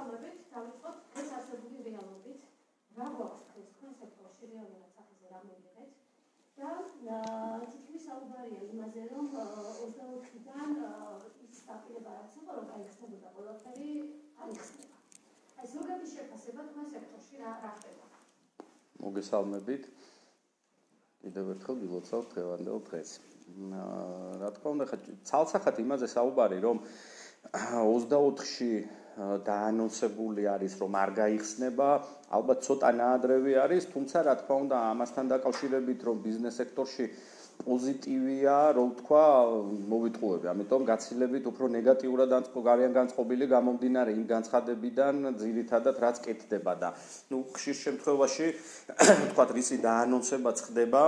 მოგესალმებით, დავიწყოთ ეს არსებული რეალობით, რა გვაქვს დღეს თქვენ სექტორში რეალურად სახეზე რა მივიღეთ და თითქმის საუბარია იმაზე, რომ 24-დან ის დაპირება რაც იყო, რომ გაიხსნებოდა ყველაფერი არ იხსნება. ეს როგორი შეფასება თქვენ სექტორში რა ხდება? მოგესალმებით. კიდევ ერთხელ ვილოცავთ დღევანდელ დღეს. რა თქმა უნდა, ცალსახად იმაზე საუბარი, რომ 24-ში დაანონსებული არის, რომ არ გაიხსნება, ალბათ ცოტა ნაადრევი არის, თუმცა რა თქმა უნდა, ამასთან დაკავშირებით, რომ ბიზნეს სექტორში პოზიტივია, რო ვთქვა, მოვიტყუები. ამიტომ გაცილებით უფრო ნეგატიურად არიან განწყობილი გამომდინარე იმ განცხადებიდან, ძირითადად რაც კეთდება და ხშირ შემთხვევაში, ვთქვათ, რისი დაანონსებაც ხდება,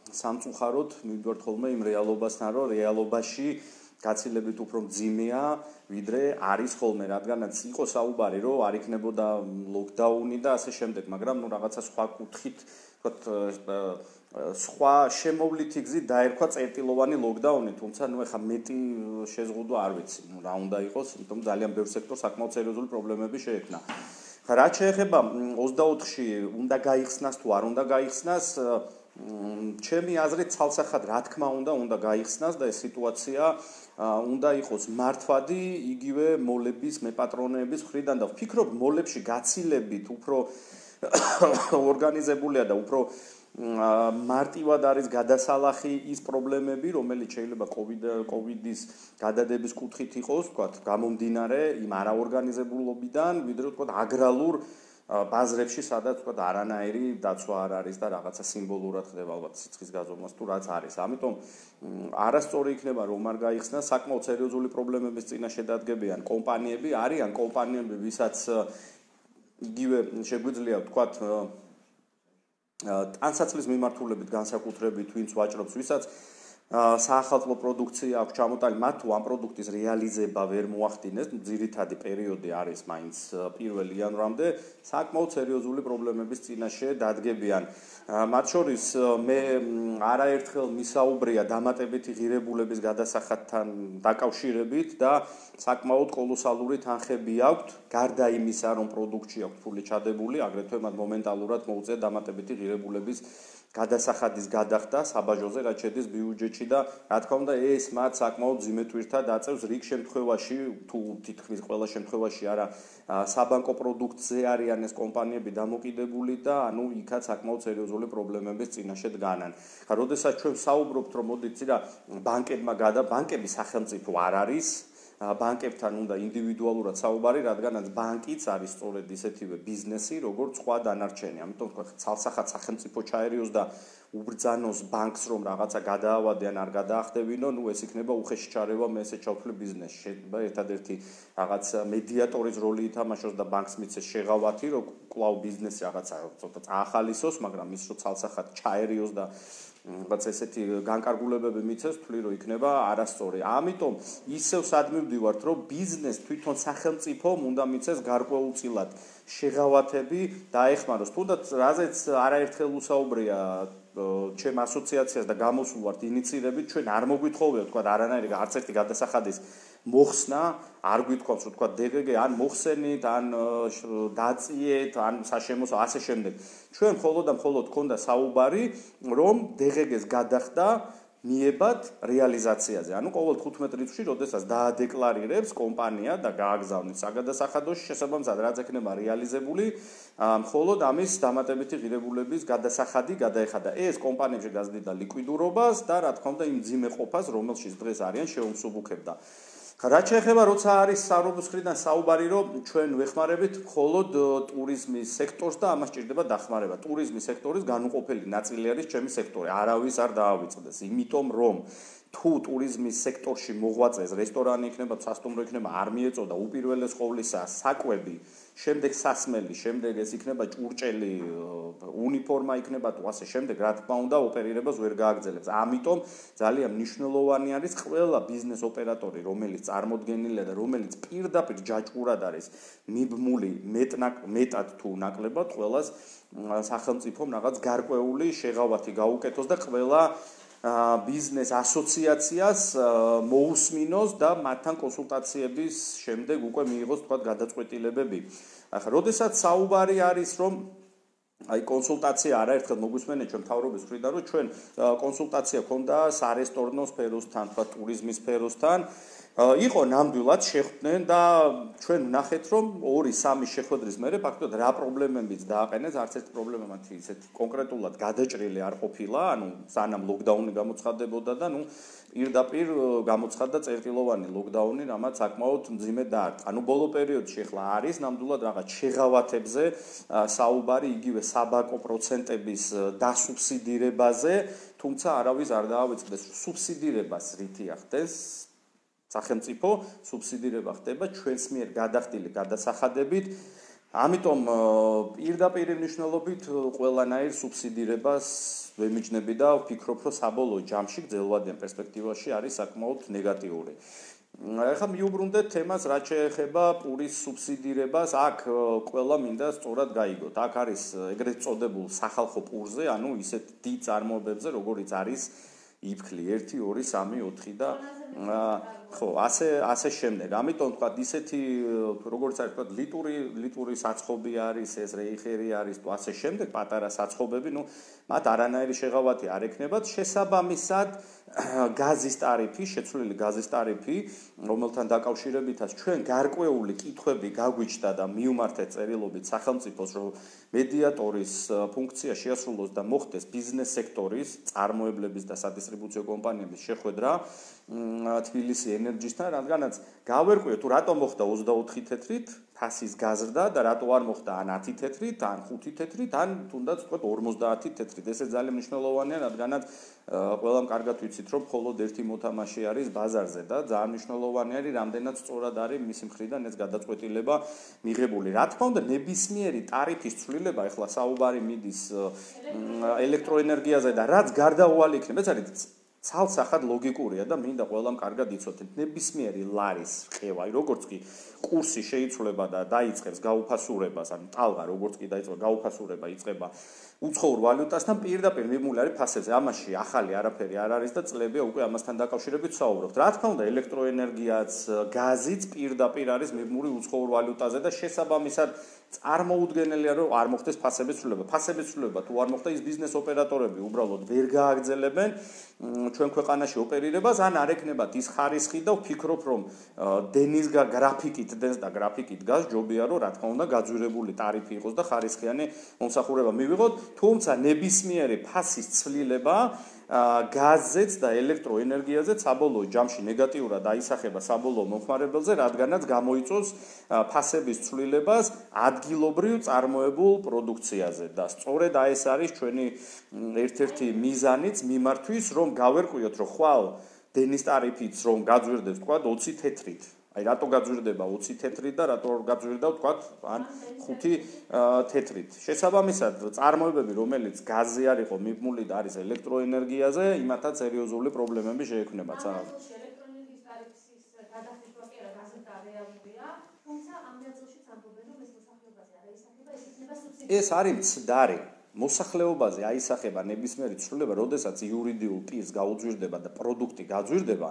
სამწუხაროდ მივდივართ ხოლმე იმ რეალობასთან, რომ რეალობაში გაცილებით უფრო მძიმეა, ვიდრე არის ხოლმე, რადგანაც იყო საუბარი, რომ არ იქნებოდა ლოკდაუნი და ასე შემდეგ, მაგრამ რაღაცა სხვა კუთხით, ვთქვათ, სხვა შემოვლითი გზით დაერქვა წერტილოვანი ლოკდაუნი, თუმცა ეხა მეტი შეზღუდვა არ ვიცი, რა უნდა იყოს, იმიტომ ძალიან ბევრ სექტორს საკმაოდ სერიოზული პრობლემები შეექმნა. რაც შეეხება 24-ში უნდა გაიხსნას თუ არ უნდა გაიხსნას, ჩემი აზრით ცალსახად რა თქმა უნდა გაიხსნას და ეს სიტუაცია უნდა იყოს მართვადი იგივე მოლების, მეპატრონეების მხრიდან და ვფიქრობ მოლებში გაცილებით უფრო ორგანიზებულია და უფრო მარტივად არის გადასალახი ის პრობლემები, რომელიც შეიძლება კოვიდის გადადების კუთხით იყოს, ვთქვათ, გამომდინარე იმ არაორგანიზებულობიდან, ვიდრე ვთქვათ აგრალურ ბაზრებში, სადაც ვთქვათ არანაირი დაცვა არ არის და რაღაცა სიმბოლურად ხდება ალბათ სიცხის გაზომვას თუ რაც არის. ამიტომ არასწორი იქნება რომ არ გაიხსნა, საკმაოდ სერიოზული პრობლემების წინაშე დადგებიან კომპანიები, არიან კომპანიები, ვისაც იგივე შეგვიძლია ვთქვათ ტანსაცმლის მიმართულებით განსაკუთრებით ვინც ვაჭრობს, ვისაც საახალწლო პროდუქცია აქვს ჩამოტანილი, მათ თუ ამ პროდუქტის რეალიზება ვერ მოახდინეს, ძირითადი პერიოდი არის მაინც 1 იანვრამდე, საკმაოდ სერიოზული პრობლემების წინაშე დადგებიან. მათ შორის მე არაერთხელ მისაუბრია დამატებითი ღირებულების გადასახადთან დაკავშირებით და საკმაოდ კოლოსალური თანხები აქვთ, გარდა იმისა, რომ პროდუქტში აქვს ფული ჩადებული, აგრეთვე მათ მომენტალურად მოუწია დამატებითი ღირებულების გადასახადის გადახდა საბაჟოზე, რაც შედის ბიუჯეტში და რა თქმა უნდა ეს მათ საკმაოდ ძიმე თვირთად აწევს რიგ შემთხვევაში, თუ თითქმის ყველა შემთხვევაში არა საბანკო პროდუქტზე არიან ეს კომპანიები დამოკიდებული და ანუ იქაც საკმაოდ სერიოზული პრობლემების წინაშე დგანან. როდესაც ჩვენ საუბრობთ, რომ მოდით რა ბანკები სახელმწიფო არ არის, ბანკებთან უნდა ინდივიდუალურად საუბარი, რადგანაც ბანკიც არის სწორედ ისეთივე ბიზნესი, როგორც სხვა დანარჩენი. ამიტომ ვთქვათ, ცალსახად სახელმწიფო ჩაერიოს და უბრძანოს ბანკს, რომ რაღაცა გადაავადიან, არ გადაახდებინო, ეს იქნება უხეში ჩარევა, მე ესე ჩავთვლი ბიზნესში. შეიძლება ერთადერთი რაღაც მედიატორის როლი ითამაშოს და ბანკს მიცეს შეღავათი, რომ კვლავ ბიზნესი რაღაცა ცოტა წაახალისოს, მაგრამ ის რო ცალსახად ჩაერიოს და რაც ესეთი განკარგულებები მიცეს, ვთვლი რომ იქნება არასწორი. ამიტომ ისევ სადმივდივართ, რომ ბიზნეს თვითონ სახელმწიფომ უნდა მიცეს გარკვეულწილად შეღავათები დაეხმაროს. თუნდაც რაზეც არაერთხელ უსაუბრია ჩემ ასოციაციას და გამოსულვართ ინიციირებით, ჩვენ არ მოგვითხოვია, თქვა არანაირი არც ერთი გადასახადის მოხსნა, არ გვითხოვს, რომ თქვა DGG ან მოხსენით, ან დაწიეთ, ან საშემოსავლო ასე შემდეგ. ჩვენ მხოლოდ და მხოლოდ გქონდა საუბარი, რომ DGG-ს გადახდა მიებად რეალიზაციაზე. ანუ ყოველ 15 რიცხვში, როდესაც დაადეკლარირებს კომპანია და გააგზავნით საგადასახადოში, შესაბამისად რაც ექნება რეალიზებული, მხოლოდ ამის დამატებითი ღირებულების გადასახადი გადაეხადა. ეს კომპანიებში გაზრდიდა ლიკვიდურობას და რა თქმა უნდა იმ მძიმე ყოფას, რომელშიც დღეს არიან შეუმსუბუქებდა. რაც შეეხება როცა არის საუბრობის მხრიდან საუბარი, რომ ჩვენ ვეხმარებით მხოლოდ ტურიზმის სექტორს და ამას ჭირდება დახმარება. ტურიზმის სექტორის განუყოფელი ნაწილი არის ჩემი სექტორი. არავის არ დაავიწყდეს, იმიტომ რომ თუ ტურიზმის სექტორში მოღვაწეს, რესტორანი იქნება, სასტუმრო იქნება, არ მიეწოდა უპირველეს ყოვლისა საკვები, შემდეგ სასმელი, შემდეგ ეს იქნება ჭურჭელი, უნიფორმა იქნება თუ ასე შემდეგ, რა თქმა უნდა, ოპერირებას ვერ გააგრძელებს. ამიტომ ძალიან მნიშვნელოვანი არის ყველა ბიზნეს ოპერატორი, რომელიც წარმოდგენილია და რომელიც პირდაპირ ჯაჭვურად არის მიბმული მეტად თუ ნაკლებად, ყველას სახელმწიფომ რაღაც გარკვეული შეღავათი გაუკეთოს და ყველა ბიზნეს ასოციაციას მოусმინოს და მათთან კონსულტაციების შემდეგ უკვე მიიღოს თქვა გადაწყვეტილებები. ახლა როდესაც საუბარი არის რომ აი კონსულტაცია არაერთხელ მოგვისმენეთ ჩვენ მთავრობის მხრიდან რომ ჩვენ კონსულტაცია ქონდა სარესტორნო სფეროსთან, თქვა ტურიზმის სფეროსთან იყო ნამდვილად შეხვდნენ და ჩვენ ვნახეთ რომ 2-3 შეხვედრის მერე ფაქტობრივად რა პრობლემებიც დააყენეს, არც ერთი პრობლემა მათი ისეთ კონკრეტულად გადაჭრილი არ ყოფილა, ანუ სანამ ლოკდაუნი გამოცხადდებოდა და პირდაპირ გამოცხადდა წერტილოვანი ლოკდაუნი, რამაც საკმაოდ მძიმე დაარტყა. ანუ ბოლო პერიოდში ახლა არის ნამდვილად რაღაც შეღავათებზე საუბარი, იგივე საბაკო პროცენტების დასუბსიდირებაზე, თუმცა არავის არ დაავიწყდეს სუბსიდირებას რითი ახდენს სახელმწიფო სუბსიდირება ხდება ჩვენს მიერ გადახდილი გადასახადებით, ამიტომ პირდაპირ მნიშვნელობით ყველანაირ სუბსიდირებას ვემიჯნები და ვფიქრობ, რომ საბოლოო ჯამში გრძელვადიან პერსპექტივაში არის საკმაოდ ნეგატიური. ახლა მიუბრუნდეთ თემას, რაც შეეხება პურის სუბსიდირებას, აქ ყველა მინდა სწორად გაიგოთ. აქ არის ეგრეთ წოდებულ სახალხო პურზე, ანუ ისეთ დიდ წარმოებებზე, როგორიც არის იფქლი 1, 2, 3, 4 და ხო, ასე შემდეგ. ამიტომ თქვა ისეთი როგორც არის თქვა ლიტური საცხობი არის, ეს რეიხერი არის, თუ ასე შემდეგ, პატარა საცხობები, მათ არანაირი შეღავათი არ ექნებათ. შესაბამისად, გაზის ტარიფი, შეცვლილი გაზის ტარიფი, რომელთან დაკავშირებითაც ჩვენ გარკვეული კითხვები გაგვიჩნდა და მიუმართეთ წერილობით სახელმწიფოს, რომ მედიატორის ფუნქცია შეასრულოს და მოხდეს ბიზნეს სექტორის, წარმოებლების და სადისტრიბუციო კომპანიების შეხვედრა თბილისი ენერჯისთან, რადგანაც გავერკვიოთ, თუ რატომ მოხდა 24 თეთრით ფასის გაზრდა და რატო არ მოხდა ან 10 თეთრით, ან 5 თეთრით, ან თუნდაც თქვა 50 თეთრით. ესე ძალიან მნიშვნელოვანია, რადგანაც ყველამ კარგად ვიცით, რომ მხოლოდ ერთი მოთამაშე არის ბაზარზე და ძალიან მნიშვნელოვანი არის, რამდენად სწორად არის მისი მხრიდან ეს გადაწყვეტილება მიღებული. რა თქმა უნდა, ნებისმიერი ტარიფის ცვლილება, ეხლა საუბარი მიდის ელექტროენერგიაზე და რაც გარდაუვალი იქნება, ეს არის ცალსახად ლოგიკურია და მინდა ყველამ კარგად იცოდეთ. ნებისმიერი ლარის ყევა, როგორც კი კურსი შეიცვლება და დაიწყებს გაუფასურებას, ანუ ტალღა როგორც კი დაიწყება გაუფასურება იწყება უცხოურ ვალუტასთან პირდაპირ მიმული არის ფასებზე. ამაში ახალი არაფერი არ არის და წლებია უკვე ამასთან დაკავშირებით ვსაუბრობთ. რა თქმა უნდა, ელექტროენერგიაც, გაზიც პირდაპირ არის მიმული უცხოურ ვალუტაზე და შესაბამისად წარმოუდგენელია რომ არ მოხდეს ფასების ცვლილება. ფასების ცვლილება თუ არ მოხდა, ის ბიზნეს ოპერატორები უბრალოდ ვერ გააგრძელებენ ჩვენ ქვეყანაში ოპერირებას, ან არ ექნებათ ის ხარისხი და ვფიქრობ, რომ დენის გრაფიკით დენს და გრაფიკით გას ჯობია რომ რა თქმა უნდა გაძვირებული ტარიფი იყოს და ხარისხიანი მომსახურება მივიღოთ, თუმცა ნებისმიერი ფასის ცვლილება გაზზეც და ელექტროენერგიაზეც საბოლოო ჯამში ნეგატიურად აისახება საბოლოო მომხმარებელზე, რადგანაც გამოიწვევს ფასების ცვლილებას ადგილობრივ წარმოებულ პროდუქციაზე და სწორედ ეს არის ჩვენი ერთ-ერთი მიზანიც მიმართვის, რომ გავერკვიოთ, რომ ხვალ დენის ტარიფიც რომ გაძვირდებს თქვა 20 თეთრით. აი რატო გაძვირდება 20 თეთრით და რატო გაძვირდა თქვა ან 5 თეთრით. შესაბამისად, წარმოებები, რომელიც გაზზე არ იყო მიმული და არის ელექტროენერგიაზე, იმათაც სერიოზული პრობლემები შეექმნება. ელექტროენერგიის ტარიფის გადახდისვა კი არა, გაზეთა რეალურია, თუმცა ამ ნაწილშიც ამბობენ, რომ ეს მოსახლეობაზე არ აისახება, ეს იქნება სუბსიდია. ეს არის მცდარი. მოსახლეობაზე აისახება ნებისმიერი ცვლილება, როდესაც იურიდიულ პირს გაუძვირდება და პროდუქტი გაძვირდება,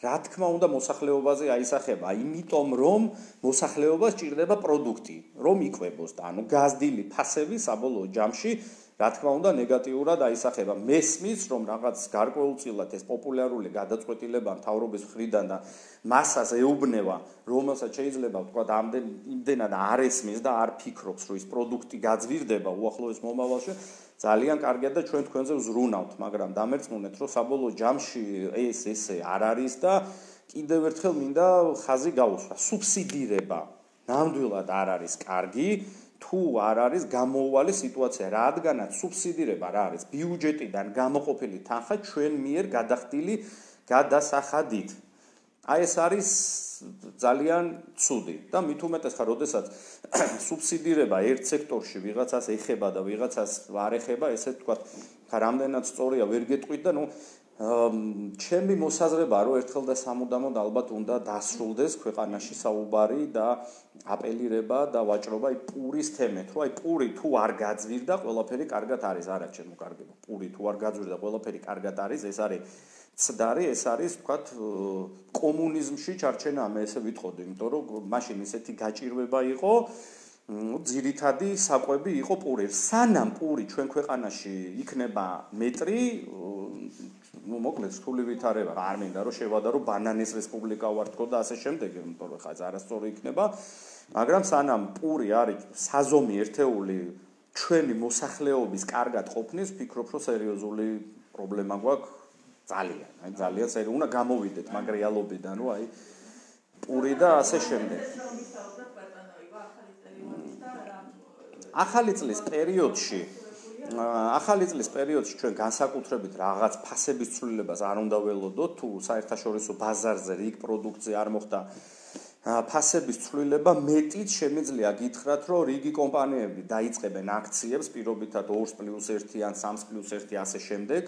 რა თქმა უნდა მოსახლეობაზე აისახება, იმიტომ რომ მოსახლეობას ჭირდება პროდუქტი, რომ იკვებოს და ანუ გაზდილი ფასები საბოლოო ჯამში რა თქმა უნდა ნეგატიურად აისახება. მესმის რომ რაღაც გარკვეულწილად ეს პოპულარული გადაწყვეტილება მთავრობის მხრიდან და მასას ეუბნება, რომელსაც შეიძლება ვთქვა იმდენად არ ესმის და არ ფიქრობს, რომ ის პროდუქტი გაძვირდება უახლოეს მომავალში, ძალიან კარგია და ჩვენ თქვენზე ვზრუნავთ, მაგრამ დამერწმუნეთ, რომ საბოლოო ჯამში ეს ესე არ არის და კიდევ ერთხელ მინდა ხაზი გაუსვა. სუბსიდირება ნამდვილად არ არის კარგი. თუ არ არის გამოუვალი სიტუაცია, რადგანაც სუბსიდირება რა არის? ბიუჯეტიდან გამოყოფილი თანხა ჩვენ მიერ გადახდილი გადასახადით. აი ეს არის ძალიან ცუდი და მით უმეტეს ხარ, როდესაც სუბსიდირება ერთ სექტორში ვიღაცას ეხება და ვიღაცას არ ეხება, ესე თქვა, რამდენად სწორია ვერ გეტყვით და ჩემი მოსაზრება რომ ერთხელ და სამუდამოდ ალბათ უნდა დასრულდეს ქვეყანაში საუბარი და აპელირება და ვაჭრობა პურის თემით, რომ პური თუ არ გაძვირდა, ყველაფერი კარგად არის, არა ჩემო კარგებო. პური თუ არ გაძვირდა, ყველაფერი კარგად არის, ეს არის ცდარი, ეს არის თქვათ კომუნიზმში ჩარჩენა, მე ესე ვიტყოდი, იმიტომ რომ მაშინ ისეთი გაჭირვება იყო ძირითადი საკვები იყო პური. სანამ პური ჩვენ ქვეყანაში იქნება მეტრი, მოკლედ რთული ვითარება, არ მინდა რომ შევადარო ბანანის რესპუბლიკა ვარ თქო და ასე შემდეგ, იმიტომ რომ ხა არასწორი იქნება, მაგრამ სანამ პური არის საზომი ერთეული ჩვენი მოსახლეობის კარგად ყოფნის, ვფიქრობ რომ სერიოზული პრობლემა გვაქვს ძალიან სერიოზული, უნდა გამოვიდეთ მაგ რეალობიდან, რომ აი პური და ასე შემდეგ. ახალი წლის პერიოდში ჩვენ განსაკუთრებით რაღაც ფასების ცვლილებას არ უნდა ველოდოთ, თუ საერთაშორისო ბაზარზე რიგ პროდუქტზე არ მოხდა ფასების ცვლილება, მეტიც შემიძლია გითხრათ, რომ რიგი კომპანიები დაიწყებენ აქციებს პირობითად 2+1 ან 3+1 ასე შემდეგ.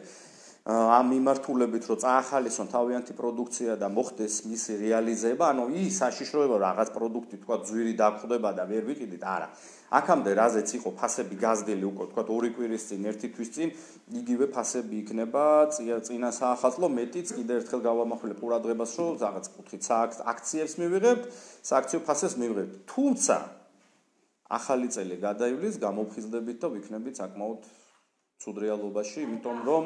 ამ მიმართულებით რომ წაახალისონ თავიანთი პროდუქცია და მოხდეს მისი რეალიზება, ანუ ის საშიშროება რაღაც პროდუქტი თქვა ძვირი დაგხვდება და ვერ ვიყიდით, არა. აქამდე რაზეც იყო ფასები გაზრდილი უკვე თქვა 2 კვირის წინ, 1 თვის წინ, იგივე ფასები იქნება წინა საახალწლო, მეტიც კიდე ერთხელ გავამახვილებ ყურადღებას, რომ რაღაც კუთხით აქციებს მივიღებთ, სააქციო ფასებს მივიღებთ. თუმცა ახალი წელი გადაივლის, გამოფხიზლდებით და ვიქნებით საკმაოდ ცუდ რეალობაში, იმიტომ რომ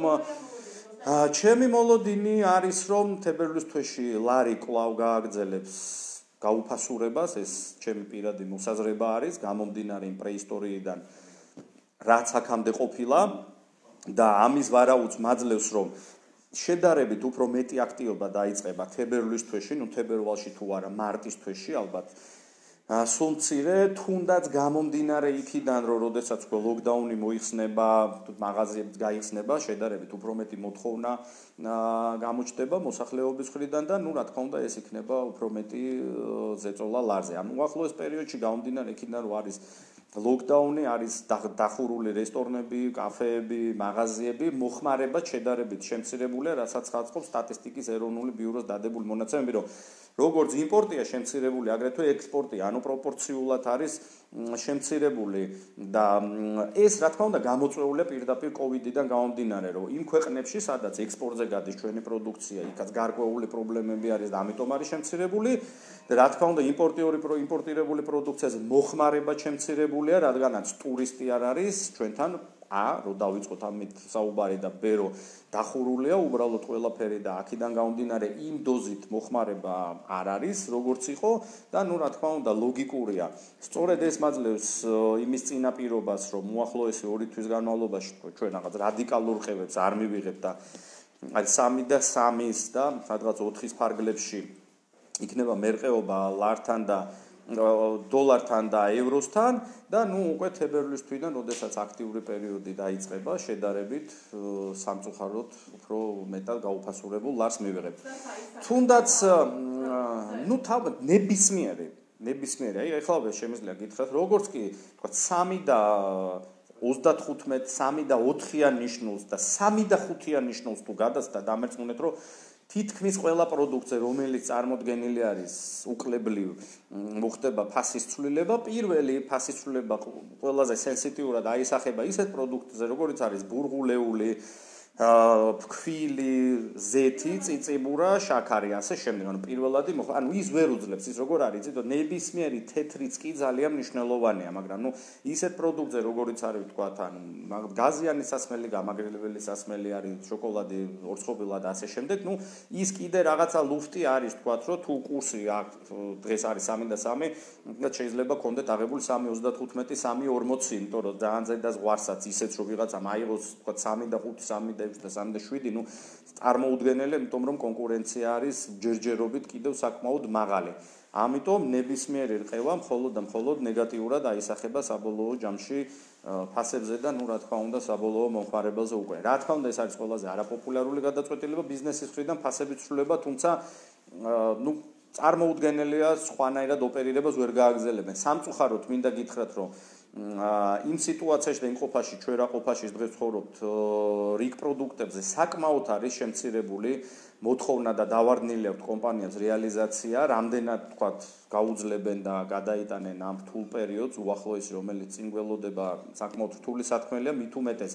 ჩემი მოლოდინი არის, რომ თებერვლის თვეში ლარი კვლავ გააგრძელებს გაუფასურებას, ეს ჩემი პირადი მოსაზრება არის, გამომდინარე იმ პრეისტორიიდან, რაც აქამდე ყოფილა და ამის ვარაუდს მაძლევს, რომ შედარებით უფრო მეტი აქტივობა დაიწყება თებერვლის თვეში, თებერვალში თუ არა, მარტის თვეში ალბათ. სულ მცირე, თუნდაც გამომდინარე იქიდან, რომ როდესაც ლოკდაუნი მოიხსნება, მაღაზიებიც გაიხსნება, შედარებით უფრო მეტი მოთხოვნა გამოჩნდება მოსახლეობის მხრიდან და რა თქმა უნდა ეს იქნება უფრო მეტი ზეწოლა ლარზე. ანუ უახლოეს პერიოდში გამომდინარე იქიდან, რომ არის ლოკდაუნი, არის დახურული რესტორნები, კაფეები, მაღაზიები, მოხმარება შედარებით შემცირებულია, რასაც ხაწყობს სტატისტიკის ეროვნული ბიუროს დადებული მონაცემები, რომ როგორც იმპორტია შემცირებული, აგრეთვე ექსპორტი, ანუ პროპორციულად არის შემცირებული და ეს რა თქმა უნდა გამოწვეულია პირდაპირ კოვიდიდან გამომდინარე, რომ იმ ქვეყნებში, სადაც ექსპორტზე გადის ჩვენი პროდუქცია, იქაც გარკვეული პრობლემები არის და ამიტომ არის შემცირებული და რა თქმა უნდა იმპორტირებული პროდუქციაზე მოხმარება შემცირებულია, რადგანაც ტურისტი არ არის ჩვენთან რომ დავიწყოთ ამით საუბარი და ბერო დახურულია უბრალოდ ყველაფერი და აქედან გამომდინარე იმ დოზით მოხმარება არ არის როგორც იყო და რა თქმა უნდა ლოგიკურია. სწორედ ეს მაძლევს იმის წინაპირობას, რომ უახლოესი 2 თვის განმავლობაში ჩვენ რაღაც რადიკალურ ყევებს არ მივიღებთ და აი 3 და 3-ის და სადღაც 4-ის ფარგლებში იქნება მერყეობა ლართან და დოლართან და ევროსთან და უკვე თებერვლის თვიდან, როდესაც აქტიური პერიოდი დაიწყება, შედარებით სამწუხაროდ უფრო მეტად გაუფასურებულ ლარს მივიღებთ. თუნდაც ნებისმიერი, აი ეხლა შემიძლია გითხრათ, როგორც კი თქვა 3 და 35, 3 და 4-იან ნიშნულს და 3 და 5-იან ნიშნულს თუ გადასცა დამერწმუნეთ, რომ თითქმის ყველა პროდუქტზე, რომელიც წარმოდგენილი არის უკლებლივ, მოხდება ფასის ცვლილება. პირველი ფასის ცვლილება ყველაზე სენსიტიურად აისახება ისეთ პროდუქტზე, როგორც არის ბურღულეული, ფქვილი, ზეთი, წიწიბურა, შაქარი, ასე შემდეგ. ანუ პირველადი ის ვერ უძლებს ის როგორ არის, იცით, ნებისმიერი თეთრიც კი ძალიან მნიშვნელოვანია, მაგრამ ისეთ პროდუქტზე, როგორც არის, თქვათ, გაზიანი სასმელი, გამაგრებელი სასმელი არის, შოკოლადი, ორცხობილა და ასე შემდეგ. ის კიდე რაღაცა ლუფტი არის, თქვათ, რომ თუ კურსი დღეს არის 3 და 3, შეიძლება კონდეთ აღებული 3.35, 3.40, იმიტომ რომ ძალიან ზედა ზღვარსაც ისეც რომ ვიღაცამ აიღოს, თქვათ, 3 და 5, 3 და 6 და 3 და 7, წარმოუდგენელი, იმიტომ რომ კონკურენცია არის ჯერჯერობით კიდევ საკმაოდ მაღალი. ამიტომ ნებისმიერი რყევა მხოლოდ და მხოლოდ ნეგატიურად აისახება საბოლოო ჯამში ფასებზე და რა თქმა უნდა საბოლოო მომხმარებელზე უკვე. რა თქმა უნდა ეს არის ყველაზე არაპოპულარული გადაწყვეტილება ბიზნესის მხრიდან ფასების ცვლილება, თუმცა წარმოუდგენელია სხვანაირად ოპერირებას ვერ გააგრძელებენ. სამწუხაროდ მინდა გითხრათ, რომ იმ სიტუაციაში და იმ ყოფაში ჩვენ რა ყოფაში დღეს ვცხოვრობთ რიგ პროდუქტებზე საკმაოდ არის შემცირებული მოთხოვნა და დავარდნილი აქვს კომპანიებს რეალიზაცია, რამდენად თქვათ გაუძლებენ და გადაიტანენ ამ რთულ პერიოდს, უახლოესი რომელიც წინ გველოდება საკმაოდ რთული სათქმელია, მით უმეტეს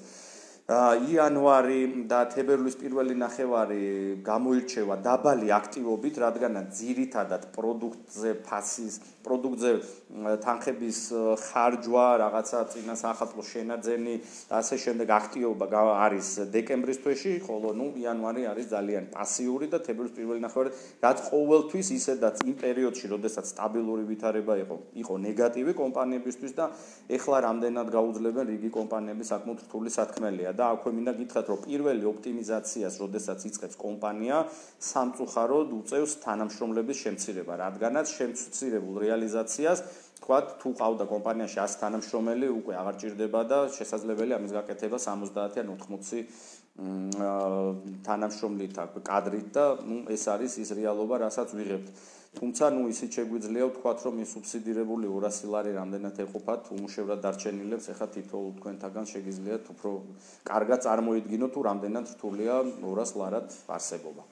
იანვარი და თებერვლის პირველი ნახევარი გამოირჩევა დაბალი აქტივობით, რადგანაც ძირითადად პროდუქტზე თანხების ხარჯვა, რაღაცა წინა საახალწლო შენაძენი, ასე შემდეგ აქტივობა არის დეკემბრის თვეში, ხოლო იანვარი არის ძალიან პასიური და თებერვლის პირველი ნახევარი, რაც ყოველთვის ისედაც იმ პერიოდში, როდესაც სტაბილური ვითარება იყო ნეგატივი კომპანიებისთვის და ეხლა რამდენად გაუძლებენ რიგი კომპანიების საკმაოდ რთული სათქმელია. და აქვე მინდა გითხრათ, რომ პირველი ოპტიმიზაციას, როდესაც იწყებს კომპანია, სამწუხაროდ უწევს თანამშრომლების შემცირება, რადგანაც შემცირებულ რეალიზაციას, თქვათ, თუ ყავდა კომპანიაში 100 თანამშრომელი, უკვე აღარ ჭირდება და შესაძლებელია ამის გაკეთება 70 ან 80 თანამშრომლით, კადრით და ეს არის ის რეალობა, რასაც ვიღებთ. თუმცა ისიც შეგვიძლია ვთქვათ, რომ ის სუბსიდირებული 200 ლარი რამდენად ეყოფათ უმუშევრად დარჩენილებს, ეხლა თითოეულ თქვენთაგან შეგიძლიათ უფრო კარგად წარმოიდგინოთ, თუ რამდენად რთულია 200 ლარად არსებობა.